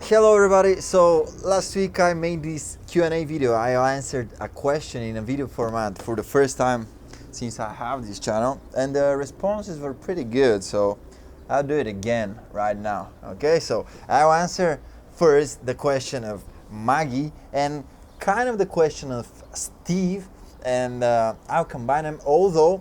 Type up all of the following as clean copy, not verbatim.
Hello everybody, so last week I made this Q&A video. I answered a question in a video format for the first time since I have this channel, and the responses were pretty good, so I'll do it again right now. Okay, so I'll answer first the question of Maggie and kind of the question of Steve, and I'll combine them, although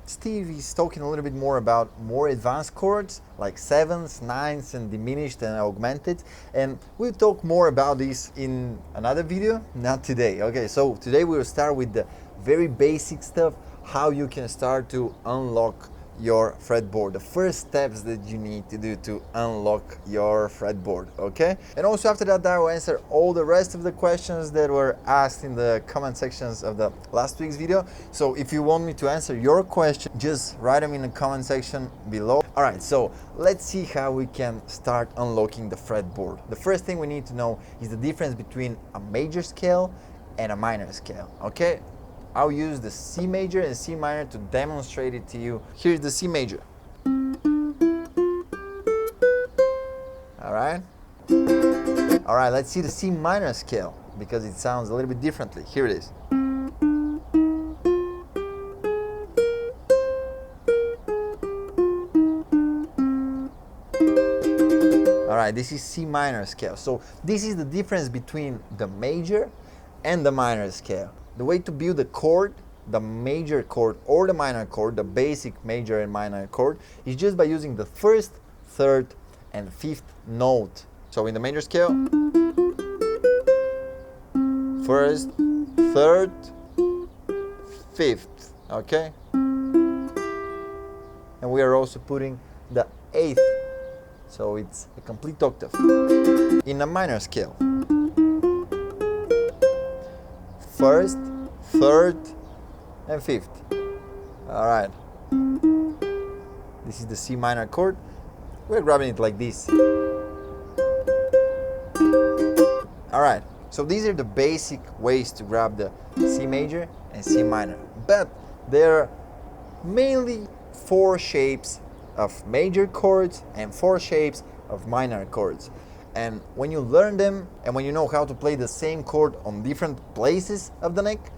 Steve is talking a little bit more about more advanced chords like sevenths, ninths, and diminished and augmented, and we'll talk more about this in another video, not today. Okay, so today we'll start with the very basic stuff, how you can start to unlock your fretboard, the first steps that you need to do to unlock your fretboard. Okay, and also after that I will answer all the rest of the questions that were asked in the comment sections of the last week's video. So if you want me to answer your question, just write them in the comment section below. All right, so let's see how we can start unlocking the fretboard. The first thing we need to know is the difference between a major scale and a minor scale. Okay, I'll use the C major and C minor to demonstrate it to you. Here's the C major. Alright, let's see the C minor scale because it sounds a little bit differently. Here it is. Alright, this is C minor scale. So this is the difference between the major and the minor scale. The way to build a chord, the major chord or the minor chord, the basic major and minor chord, is just by using the first, third, and fifth note. So in the major scale, first, third, fifth, okay? And we are also putting the eighth, so it's a complete octave. In a minor scale, first, third, and fifth. All right. This is the C minor chord. We're grabbing it like this. All right. So these are the basic ways to grab the C major and C minor. But there are mainly 4 shapes of major chords and 4 shapes of minor chords. And when you learn them and when you know how to play the same chord on different places of the neck,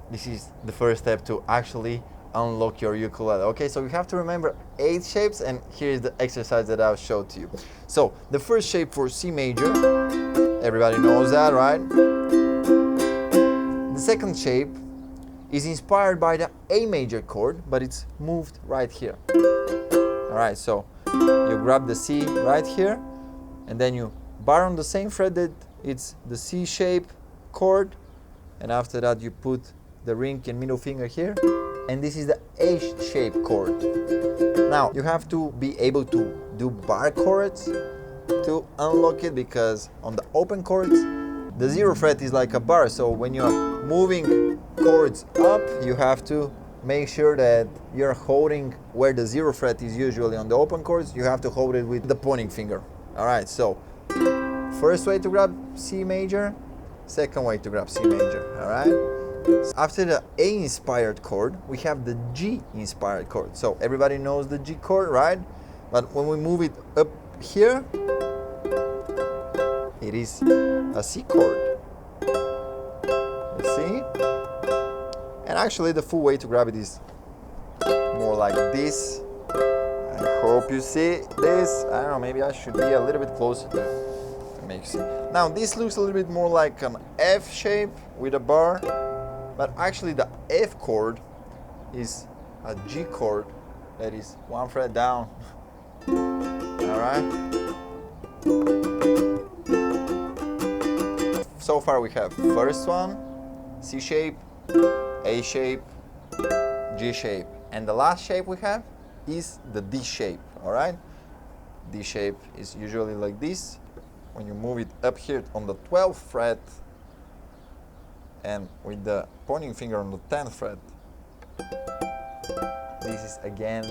this is the first step to actually unlock your ukulele. Okay, so you have to remember 8 shapes, and here's the exercise that I'll show to you. So the first shape for C major, everybody knows that, right? The second shape is inspired by the A major chord, but it's moved right here. All right, so you grab the C right here, and then you bar on the same fret that it's the C shape chord, and after that you put the ring and middle finger here, and this is the A shape chord. Now you have to be able to do bar chords to unlock it, because on the open chords the 0 fret is like a bar, so when you're moving chords up you have to make sure that you're holding where the 0 fret is usually on the open chords. You have to hold it with the pointing finger. Alright, so first way to grab C major, second way to grab C major. Alright, after the A inspired chord we have the G inspired chord. So everybody knows the G chord, right? But when we move it up here, it is a C chord. You see? And actually the full way to grab it is more like this. I hope you see this. I don't know, maybe I should be a little bit closer to make you see. Now this looks a little bit more like an F shape with a bar, but actually the F chord is a G chord that is 1 fret down. Alright? So far we have first one, C shape, A shape, G shape, and the last shape we have is the D shape. All right, D shape is usually like this. When you move it up here on the 12th fret and with the pointing finger on the 10th fret, this is again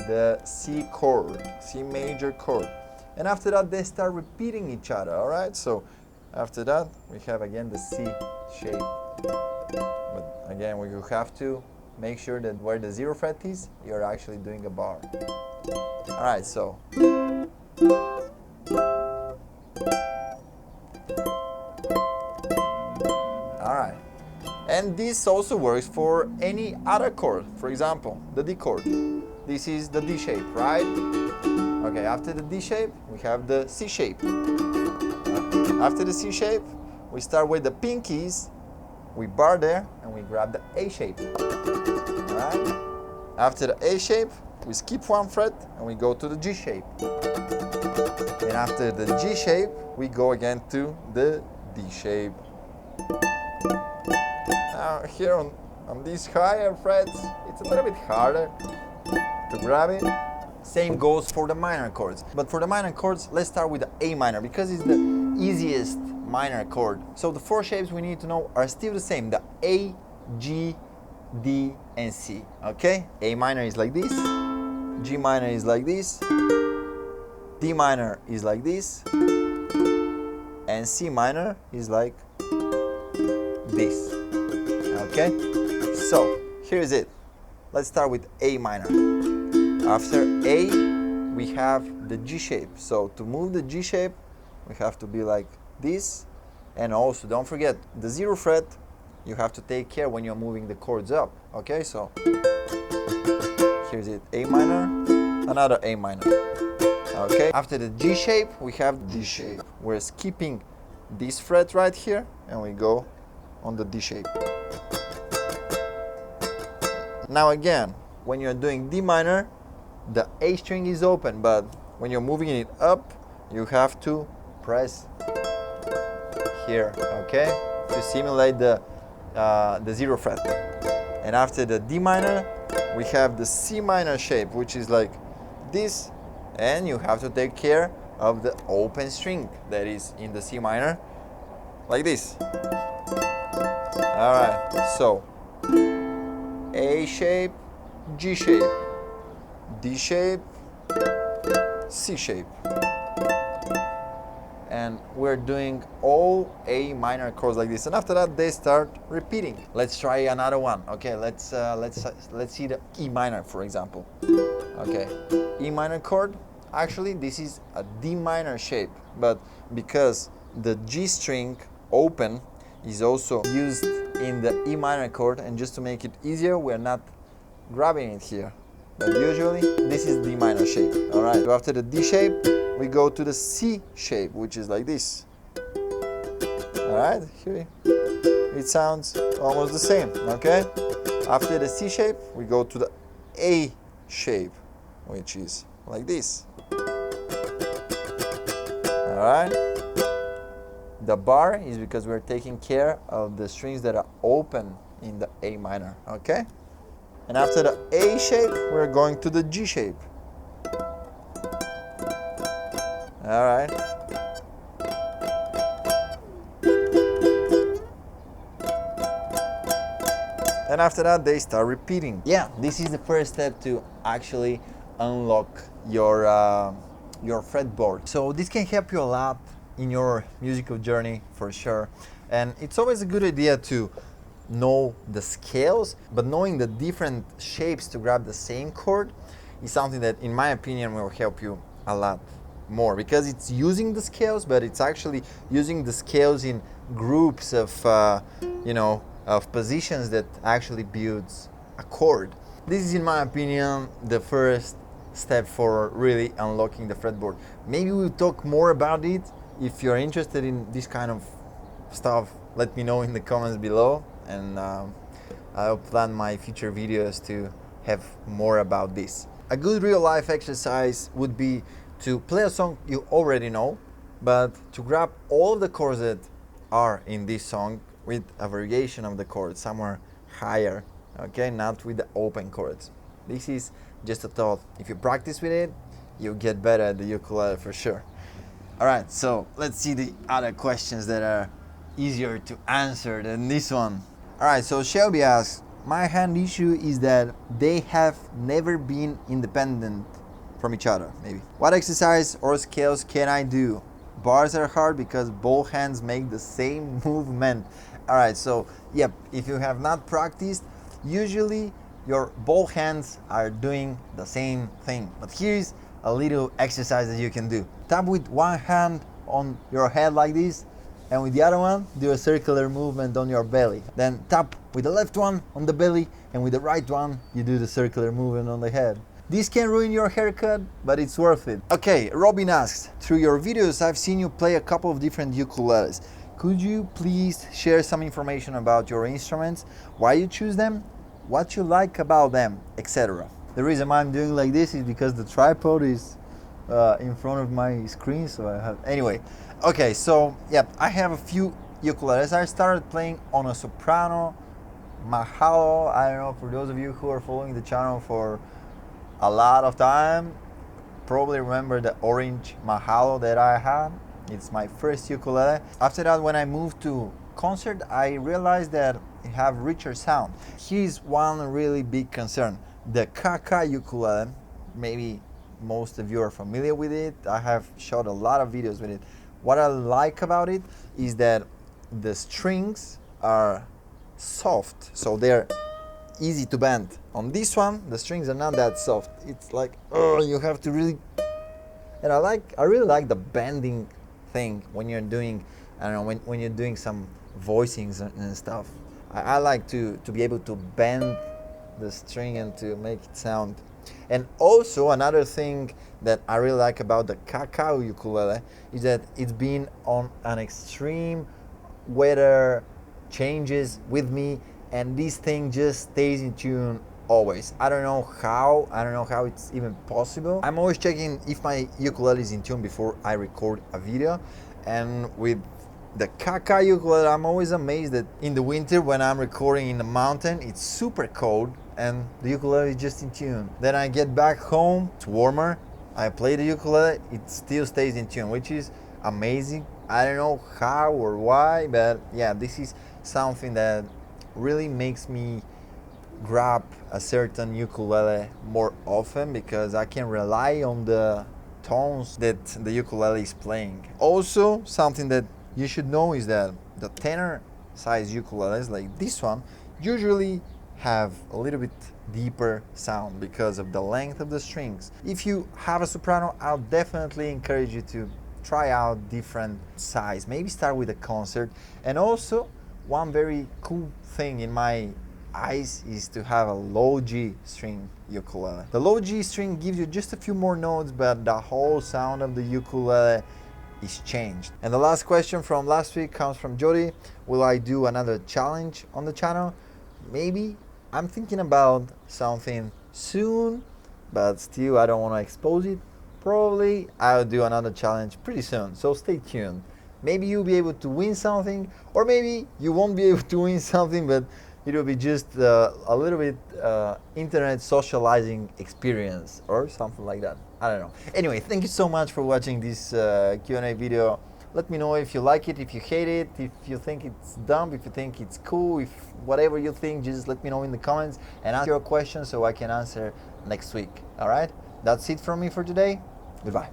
the C chord, C major chord. And after that they start repeating each other. All right, so after that we have again the C shape, but again we have to make sure that where the 0 fret is, you're actually doing a bar. Alright, so And this also works for any other chord. For example, the D chord. This is the D shape, right? Okay, after the D shape, we have the C shape. After the C shape, we start with the pinkies, we bar there, and we grab the A shape. Alright? After the A shape, we skip one fret, and we go to the G shape. And after the G shape, we go again to the D shape. Now here on these higher frets, it's a little bit harder to grab it. Same goes for the minor chords. But for the minor chords, let's start with the A minor because it's the easiest minor chord. So the 4 shapes we need to know are still the same, the A, G, D, and C, okay? A minor is like this, G minor is like this, D minor is like this, and C minor is like this, okay? So, here's it. Let's start with A minor. After A, we have the G shape. So to move the G shape, we have to be like this. And also, don't forget, the 0 fret, you have to take care when you're moving the chords up. Okay, so here's it, A minor, another A minor. Okay, after the G shape, we have D shape. We're skipping this fret right here, and we go on the D shape. Now again, when you're doing D minor, the A string is open, but when you're moving it up, you have to press here, okay, to simulate the 0 fret. And after the D minor, we have the C minor shape, which is like this, and you have to take care of the open string that is in the C minor, like this. All right, so A shape, G shape, D shape, C shape. And we're doing all A minor chords like this. And after that, they start repeating. Let's try another one. Okay, let's see the E minor, for example. Okay, E minor chord. Actually, this is a D minor shape, but because the G string open is also used in the E minor chord, and just to make it easier, we're not grabbing it here. But usually, this is D minor shape. All right, so after the D shape, we go to the C shape, which is like this. All right, here it sounds almost the same, okay? After the C shape, we go to the A shape, which is like this. All right. The bar is because we're taking care of the strings that are open in the A minor, okay? And after the A shape, we're going to the G shape. All right. And after that, they start repeating. Yeah, this is the first step to actually unlock your fretboard. So this can help you a lot in your musical journey for sure. And it's always a good idea to know the scales, but knowing the different shapes to grab the same chord is something that, in my opinion, will help you a lot more, because it's using the scales, but it's actually using the scales in groups of, of positions that actually builds a chord. This is, in my opinion, the first step for really unlocking the fretboard. Maybe we'll talk more about it. If you're interested in this kind of stuff, let me know in the comments below, and I'll plan my future videos to have more about this. A good real-life exercise would be to play a song you already know, but to grab all of the chords that are in this song with a variation of the chord somewhere higher, okay, not with the open chords. This is just a thought. If you practice with it, you'll get better at the ukulele for sure. Alright, so let's see the other questions that are easier to answer than this one. Alright, so Shelby asks, my hand issue is that they have never been independent from each other, maybe. What exercise or scales can I do? Bars are hard because both hands make the same movement. Alright, so yep, if you have not practiced, usually your both hands are doing the same thing. But here's a little exercise that you can do. Tap with one hand on your head like this, and with the other one, do a circular movement on your belly. Then tap with the left one on the belly, and with the right one, you do the circular movement on the head. This can ruin your haircut, but it's worth it. Okay, Robin asks, through your videos, I've seen you play a couple of different ukuleles. Could you please share some information about your instruments, why you choose them, what you like about them, etc. The reason why I'm doing like this is because the tripod is in front of my screen, so I have... Anyway, okay, so yeah, I have a few ukuleles. I started playing on a Soprano, Mahalo. I don't know, for those of you who are following the channel for a lot of time, probably remember the orange Mahalo that I had. It's my first ukulele. After that, when I moved to concert, I realized that it have richer sound. Here's one really big concern. The Kaka ukulele, maybe most of you are familiar with it. I have shot a lot of videos with it. What I like about it is that the strings are soft, so they're easy to bend. On this one, the strings are not that soft. It's like, oh, you have to really... And I really like the bending thing when you're doing, I don't know, when you're doing some voicings and stuff. I like to be able to bend the string and to make it sound. And also another thing that I really like about the Kakao ukulele is that it's been on an extreme weather changes with me, and this thing just stays in tune always. I don't know how it's even possible. I'm always checking if my ukulele is in tune before I record a video, and with the Kaka ukulele, I'm always amazed that in the winter when I'm recording in the mountain, it's super cold and the ukulele is just in tune. Then I get back home, it's warmer, I play the ukulele, it still stays in tune, which is amazing. I don't know how or why, but yeah, this is something that really makes me grab a certain ukulele more often, because I can rely on the tones that the ukulele is playing. Also, something that you should know is that the tenor size ukuleles like this one usually have a little bit deeper sound because of the length of the strings. If you have a soprano, I'll definitely encourage you to try out different size. Maybe start with a concert. And also, one very cool thing in my eyes is to have a low G string ukulele. The low G string gives you just a few more notes, but the whole sound of the ukulele is changed. And the last question from last week comes from Jody. Will I do another challenge on the channel? Maybe. I'm thinking about something soon, but still I don't want to expose it. Probably I'll do another challenge pretty soon, so stay tuned. Maybe you'll be able to win something, or maybe you won't be able to win something, but it will be just a little bit internet socializing experience or something like that. I don't know. Anyway, thank you so much for watching this Q&A video. Let me know if you like it, if you hate it, if you think it's dumb, if you think it's cool, if whatever you think, just let me know in the comments and ask your question so I can answer next week. All right? That's it from me for today. Goodbye.